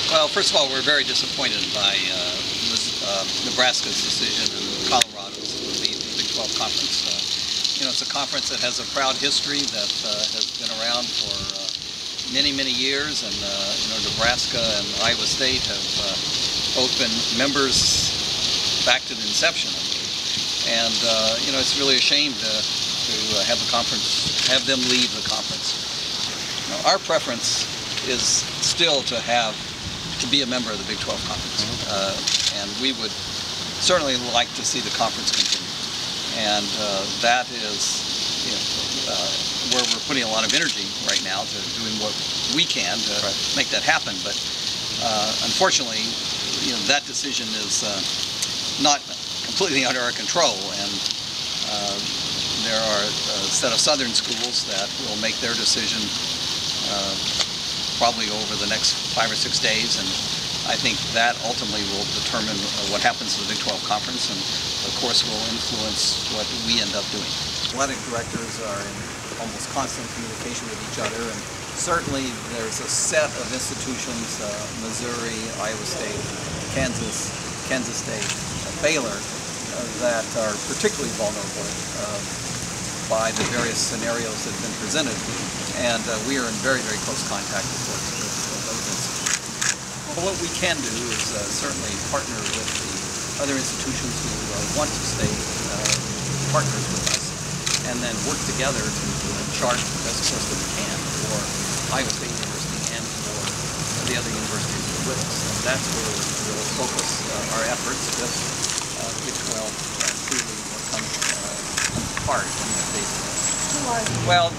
Well, first of all, we're very disappointed by Nebraska's decision and Colorado's to leave the Big 12 Conference. It's a conference that has a proud history that has been around for many, many years, and Nebraska and Iowa State have both been members back to the inception. And it's really a shame to have the conference, have them leave the conference. Our preference is still to be a member of the Big 12 Conference, and we would certainly like to see the conference continue. And that is where we're putting a lot of energy right now to doing what we can to make that happen. But unfortunately, that decision is not completely under our control, and there are a set of southern schools that will make their decision probably over the next 5 or 6 days, and I think that ultimately will determine what happens to the Big 12 Conference, and of course will influence what we end up doing. Athletic directors are in almost constant communication with each other, and certainly there's a set of institutions, Missouri, Iowa State, Kansas State, Baylor, that are particularly vulnerable by the various scenarios that have been presented, and we are in very, very close contact, of course, with those institutions. Well, what we can do is certainly partner with the other institutions who want to stay partners with us, and then work together to chart the best course that we can for Iowa State University and for the other universities that are with us. And that's where we'll focus our efforts if the Big 12 truly comes apart in that phase. Well,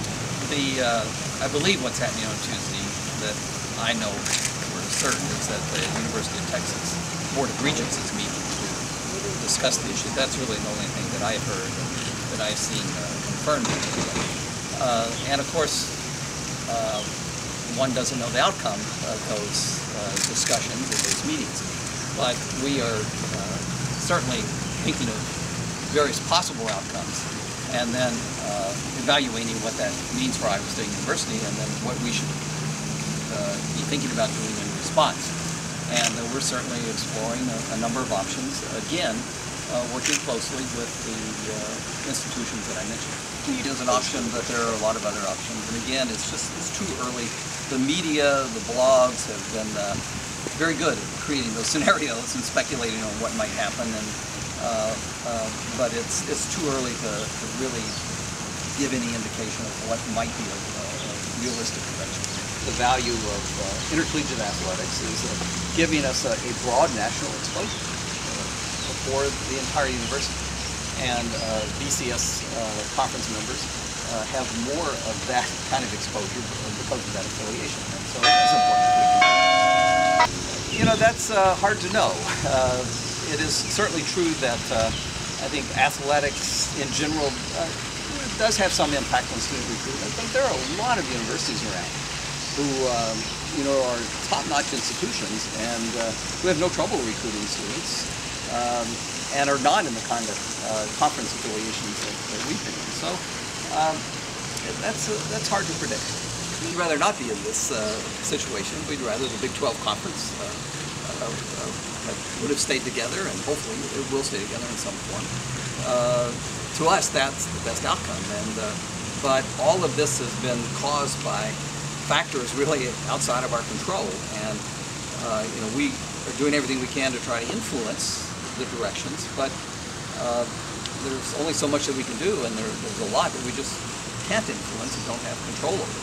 I believe what's happening on Tuesday that I know for certain is that the University of Texas Board of Regents is meeting to discuss the issue. That's really the only thing that I've heard, that I've seen confirmed. And of course, one doesn't know the outcome of those discussions and those meetings, but we are certainly thinking of various possible outcomes, and then evaluating what that means for Iowa State University, and then what we should be thinking about doing in response. And we're certainly exploring a number of options, again, working closely with the institutions that I mentioned. There's an option, but there are a lot of other options, and again, it's too early. The media, the blogs have been very good at creating those scenarios and speculating on what might happen, and but it's too early to really give any indication of what might be a realistic direction. The value of intercollegiate athletics is giving us a broad national exposure for the entire university, and BCS conference members have more of that kind of exposure because of that affiliation, and so that's important. That's hard to know. It is certainly true that I think athletics in general does have some impact on student recruitment, but there are a lot of universities around who are top-notch institutions and who have no trouble recruiting students and are not in the kind of conference affiliations that we've been in. So that's hard to predict. We'd rather not be in this situation. We'd rather the Big 12 Conference would have stayed together, and hopefully it will stay together in some form. To us, that's the best outcome. But all of this has been caused by factors really outside of our control, and we are doing everything we can to try to influence the directions, but there's only so much that we can do, and there's a lot that we just can't influence and don't have control over.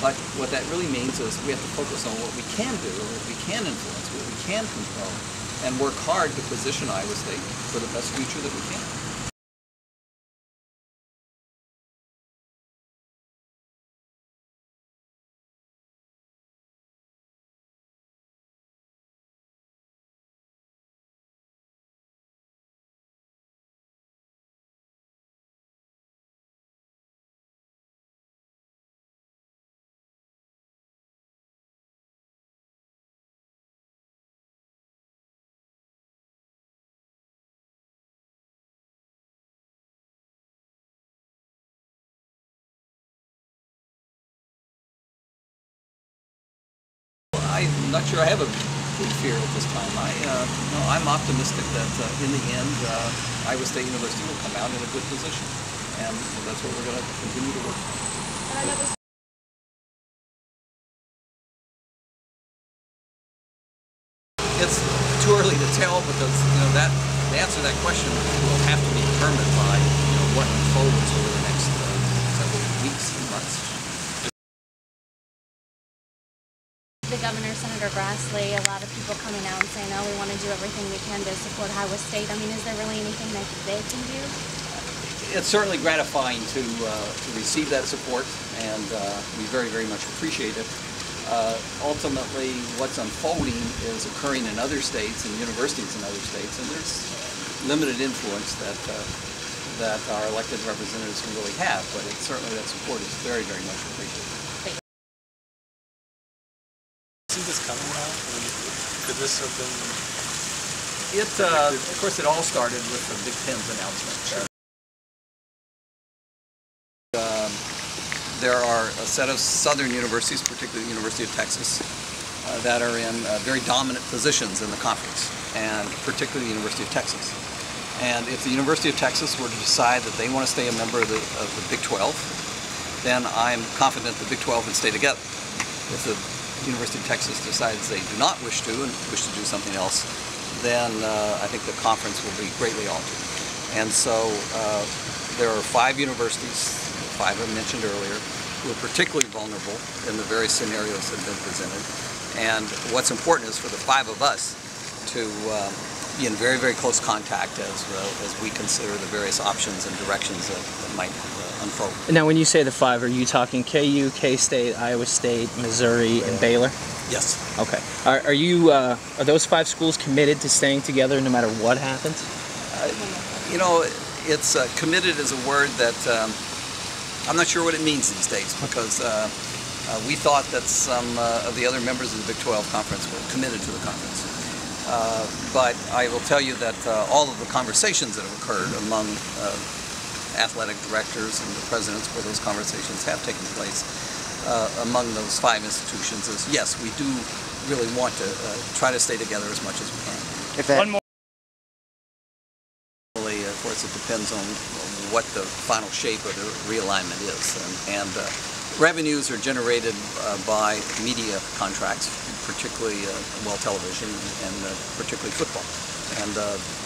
But what that really means is we have to focus on what we can do, what we can influence, what we can control, and work hard to position Iowa State for the best future that we can. I'm not sure I have a big fear at this time. No, I'm optimistic that in the end, Iowa State University will come out in a good position, and that's what we're going to continue to work on. It's too early to tell because that the answer to that question will have to be determined by what unfolds over the next several weeks and months. The governor, Senator Grassley, a lot of people coming out and saying, "Oh, we want to do everything we can to support Iowa State." I mean, is there really anything that they can do? It's certainly gratifying to receive that support, and we very, very much appreciate it. Ultimately, what's unfolding is occurring in other states and universities in other states, and there's limited influence that our elected representatives can really have, but certainly that support is very, very much appreciated. See this coming now? I mean, could this have been? Of course, it all started with the Big Ten's announcement. Sure. There are a set of southern universities, particularly the University of Texas, that are in very dominant positions in the conference, and particularly the University of Texas. And if the University of Texas were to decide that they want to stay a member of the Big 12, then I'm confident the Big 12 would stay together. If the University of Texas decides they do not wish to and wish to do something else, then I think the conference will be greatly altered. And so there are 5 universities, 5 I mentioned earlier, who are particularly vulnerable in the various scenarios that have been presented. And what's important is for the 5 of us to be in very, very close contact as we consider the various options and directions that might unfold. Now, when you say the 5, are you talking KU, K-State, Iowa State, Missouri, and Baylor? Yes. Okay. Are those 5 schools committed to staying together no matter what happens? It's committed is a word that I'm not sure what it means these days, because we thought that some of the other members of the Big 12 conference were committed to the conference. But I will tell you that all of the conversations that have occurred among athletic directors and the presidents where those conversations have taken place among those 5 institutions is, yes, we do really want to try to stay together as much as we can. One more. Of course, it depends on what the final shape of the realignment is, and revenues are generated by media contracts, particularly television and particularly football, and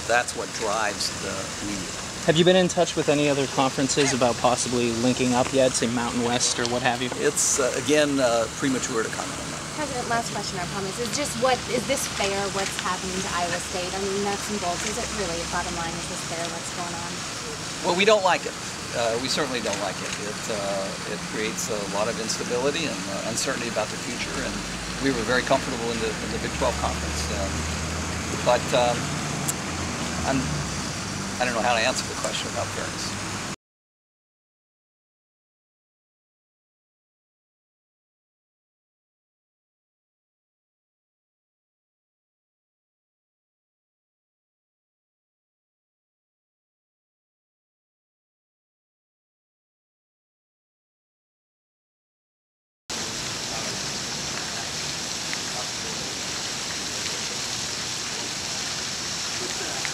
that's what drives the media. Have you been in touch with any other conferences about possibly linking up yet, say Mountain West or what have you? It's again premature to comment on that. President, last question, I promise, is this fair, what's happening to Iowa State? I mean, nuts and bolts, is it really, bottom line, is this fair, what's going on? Well, we don't like it. We certainly don't like it. It creates a lot of instability and uncertainty about the future, and we were very comfortable in the Big 12 conference. But I don't know how to answer the question about fairness.